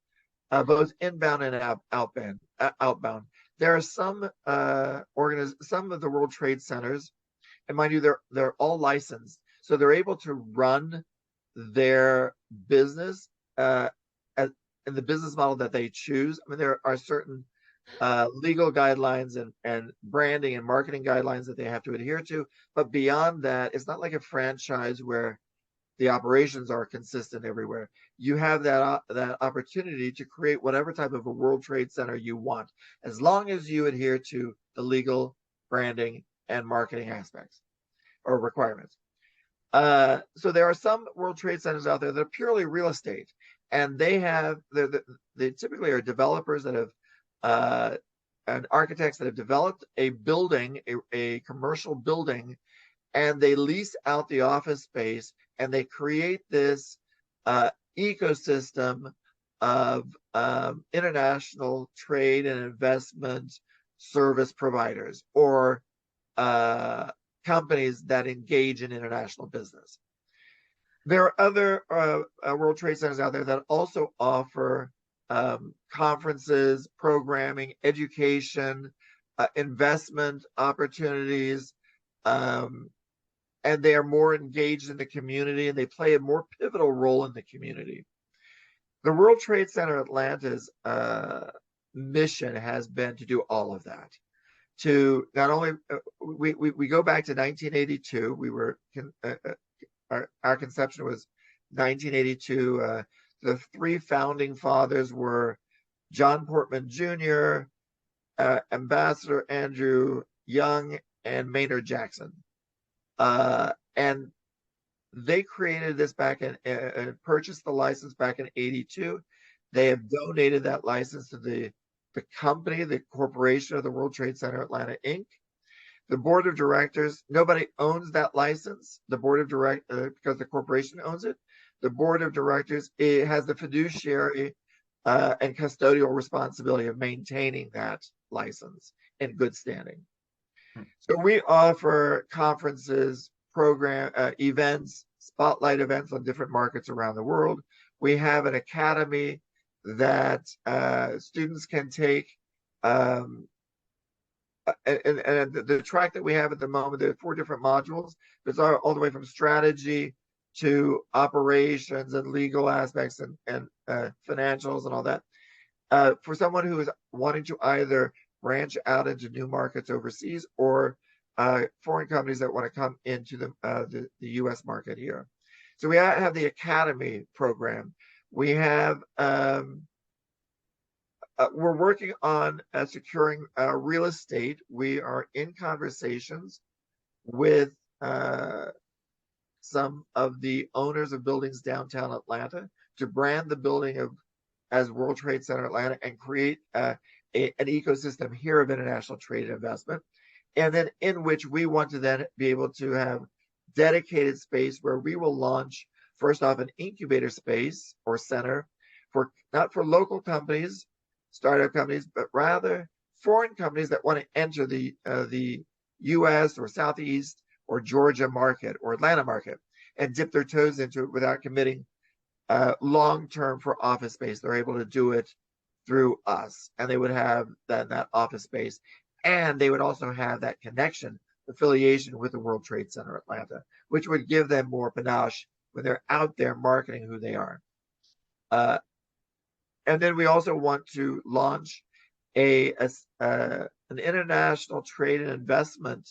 both inbound and outbound. Outbound. There are some some of the World Trade Centers, and mind you, they're all licensed, so they're able to run their business as, in the business model that they choose. I mean, there are certain legal guidelines and branding and marketing guidelines that they have to adhere to, but beyond that, it's not like a franchise where the operations are consistent everywhere. You have that opportunity to create whatever type of a World Trade Center you want, as long as you adhere to the legal branding and marketing aspects or requirements. So there are some World Trade Centers out there that are purely real estate, and they typically are developers that have and architects that have developed a building, a commercial building, and they lease out the office space, and they create this ecosystem of international trade and investment service providers, or companies that engage in international business. There are other World Trade Centers out there that also offer conferences, programming, education, investment opportunities, and they are more engaged in the community, and they play a more pivotal role in the community. The World Trade Center Atlanta's mission has been to do all of that. To not only we go back to 1982. We were our conception was 1982. The three founding fathers were John Portman Jr., Ambassador Andrew Young, and Maynard Jackson. And they created this back in and purchased the license back in 82. They have donated that license to the company, the corporation of the World Trade Center Atlanta, Inc. The board of directors, nobody owns that license. The board of directors, because the corporation owns it, the board of directors, it has the fiduciary and custodial responsibility of maintaining that license in good standing. So we offer conferences, events, spotlight events on different markets around the world. We have an academy that students can take. And the track that we have at the moment, there are 4 different modules. It's all the way from strategy to operations and legal aspects and financials and all that. For someone who is wanting to either branch out into new markets overseas, or foreign companies that want to come into the U.S. market here. So we have the Academy program. We have we're working on securing real estate. We are in conversations with some of the owners of buildings downtown Atlanta to brand the building as World Trade Center Atlanta and create an ecosystem here of international trade and investment, and then in which we want to then be able to have dedicated space where we will launch, first off, an incubator space or center for not for local companies, startup companies, but rather foreign companies that want to enter the U.S. or Southeast or Georgia market or Atlanta market and dip their toes into it without committing long-term for office space. They're able to do it through us, and they would have that office space, and they would also have that connection, affiliation with the World Trade Center Atlanta, which would give them more panache when they're out there marketing who they are. And then we also want to launch an international trade and investment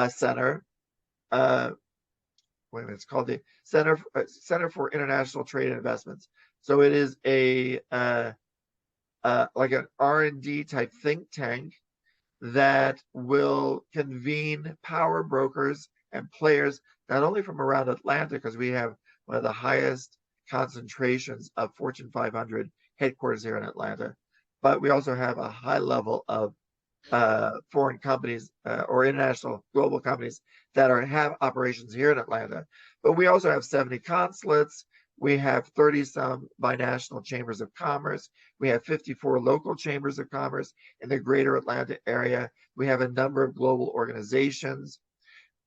center. Wait a minute, it's called the Center for International Trade and Investments. So it is a like an R&D type think tank that will convene power brokers and players, not only from around Atlanta, because we have one of the highest concentrations of Fortune 500 headquarters here in Atlanta, but we also have a high level of foreign companies or international global companies that have operations here in Atlanta. But we also have 70 consulates. We have 30 some binational chambers of commerce. We have 54 local chambers of commerce in the greater Atlanta area. We have a number of global organizations.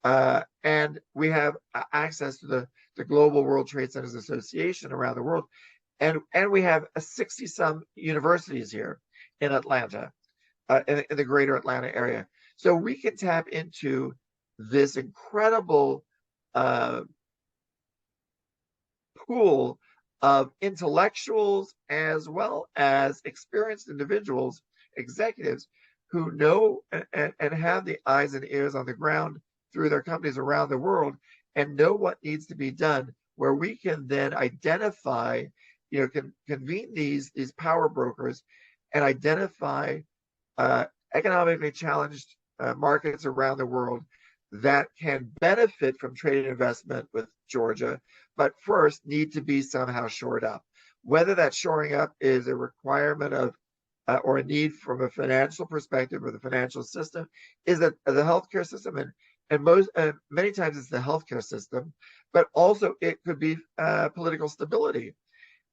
And we have access to the Global World Trade Centers Association around the world. And we have 60 some universities here in Atlanta, in the greater Atlanta area. So we can tap into this incredible pool of intellectuals as well as experienced individuals, executives who know and have the eyes and ears on the ground through their companies around the world and know what needs to be done, where we can then identify, convene these power brokers and identify economically challenged markets around the world that can benefit from trade and investment with Georgia, but first need to be somehow shored up. Whether that shoring up is a requirement of or a need from a financial perspective or the financial system, is that the healthcare system, and many times it's the healthcare system, but also it could be political stability.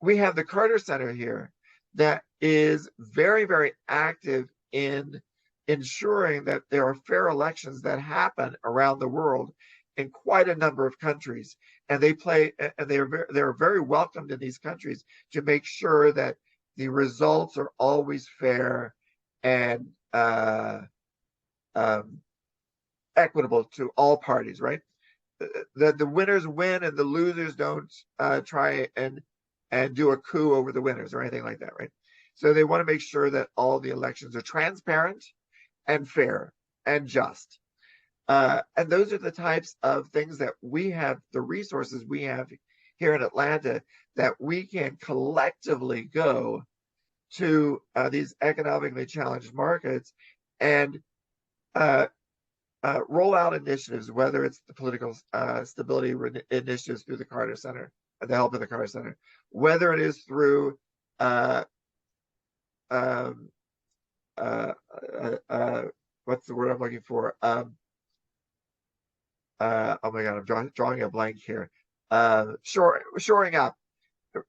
We have the Carter Center here that is very, very active in ensuring that there are fair elections that happen around the world in quite a number of countries, and they're very welcomed in these countries to make sure that the results are always fair and equitable to all parties, right? That the winners win and the losers don't try and do a coup over the winners or anything like that, right? So they want to make sure that all the elections are transparent and fair and just. And those are the types of things that we have, the resources we have here in Atlanta, that we can collectively go to these economically challenged markets and roll out initiatives, whether it's the political stability initiatives through the Carter Center, the help of the Carter Center, whether it is through what's the word I'm looking for? Oh my God, I'm drawing a blank here. Shoring up.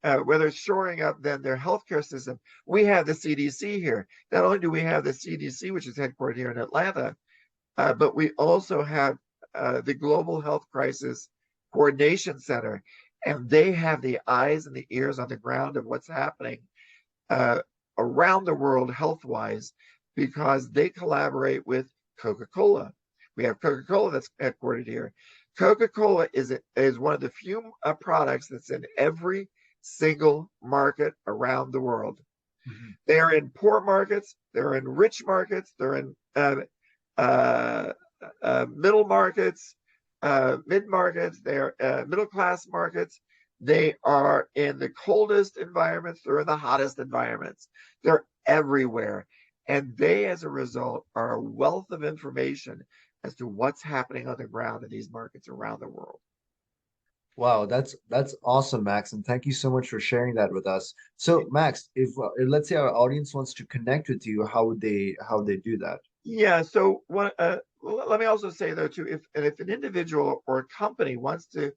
Whether it's shoring up then their healthcare system. We have the CDC here. Not only do we have the CDC, which is headquartered here in Atlanta, but we also have the Global Health Crisis Coordination Center, and they have the eyes and the ears on the ground of what's happening around the world health-wise, because they collaborate with Coca-Cola. We have Coca-Cola that's headquartered here. Coca-Cola is one of the few products that's in every single market around the world. Mm-hmm. They're in poor markets, they're in rich markets, they're in middle markets, mid markets, they're middle class markets. They are in the coldest environments, they're in the hottest environments. They're everywhere. And they, as a result, are a wealth of information as to what's happening on the ground in these markets around the world. Wow, that's awesome, Max, and thank you so much for sharing that with us. So, Max, if let's say our audience wants to connect with you, how would they do that? Yeah. So, let me also say though too, if an individual or a company wants to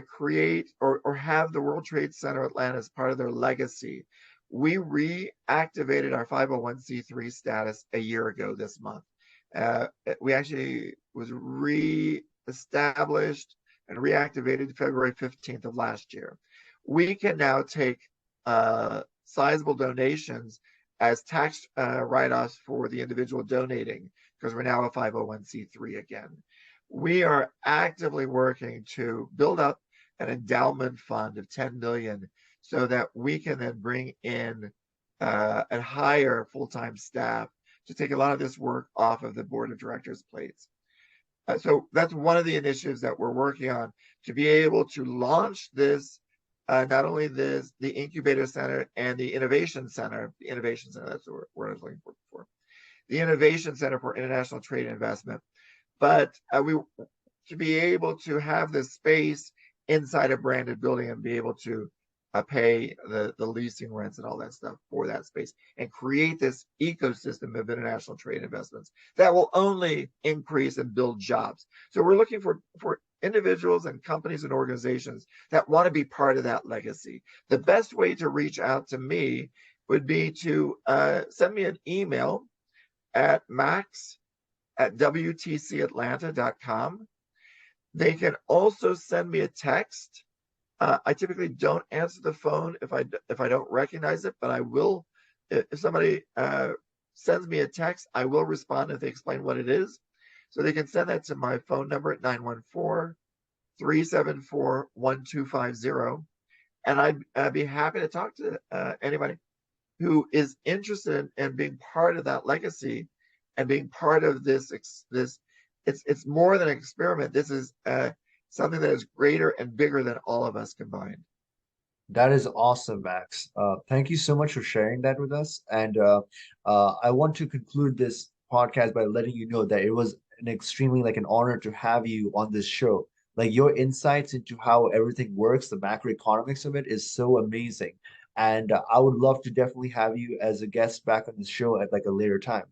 create or have the World Trade Center Atlanta as part of their legacy, we reactivated our 501c3 status a year ago this month. We actually was re-established and reactivated February 15th of last year. We can now take sizable donations as tax write-offs for the individual donating, because we're now a 501c3 again. We are actively working to build up an endowment fund of 10 million so that we can then bring in and hire full-time staff to take a lot of this work off of the board of directors' plates. So that's one of the initiatives that we're working on, to be able to launch this, not only the incubator center and the innovation center, that's the word I was looking for, the innovation center for international trade and investment, but to be able to have this space inside a branded building and be able to pay the leasing rents and all that stuff for that space, and create this ecosystem of international trade investments that will only increase and build jobs. So we're looking for individuals and companies and organizations that want to be part of that legacy. The best way to reach out to me would be to send me an email at max@wtcatlanta.com. They can also send me a text. I typically don't answer the phone if I don't recognize it, but I will. If somebody sends me a text, I will respond if they explain what it is. So they can send that to my phone number at 914-374-1250. And I'd be happy to talk to anybody who is interested in being part of that legacy and being part of this. It's more than an experiment. This is something that is greater and bigger than all of us combined. That is awesome, Max. Thank you so much for sharing that with us. And I want to conclude this podcast by letting you know that it was an extremely like an honor to have you on this show. Like your insights into how everything works, the macroeconomics of it is so amazing. And I would love to definitely have you as a guest back on the show at like a later time.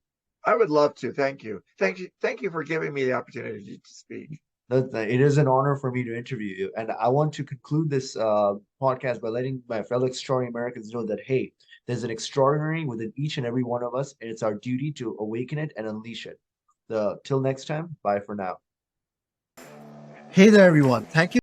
I would love to. Thank you. Thank you for giving me the opportunity to speak. It is an honor for me to interview you. And I want to conclude this podcast by letting my fellow extraordinary Americans know that, hey, there's an extraordinary within each and every one of us, and it's our duty to awaken it and unleash it. Till next time, bye for now. Hey there, everyone. Thank you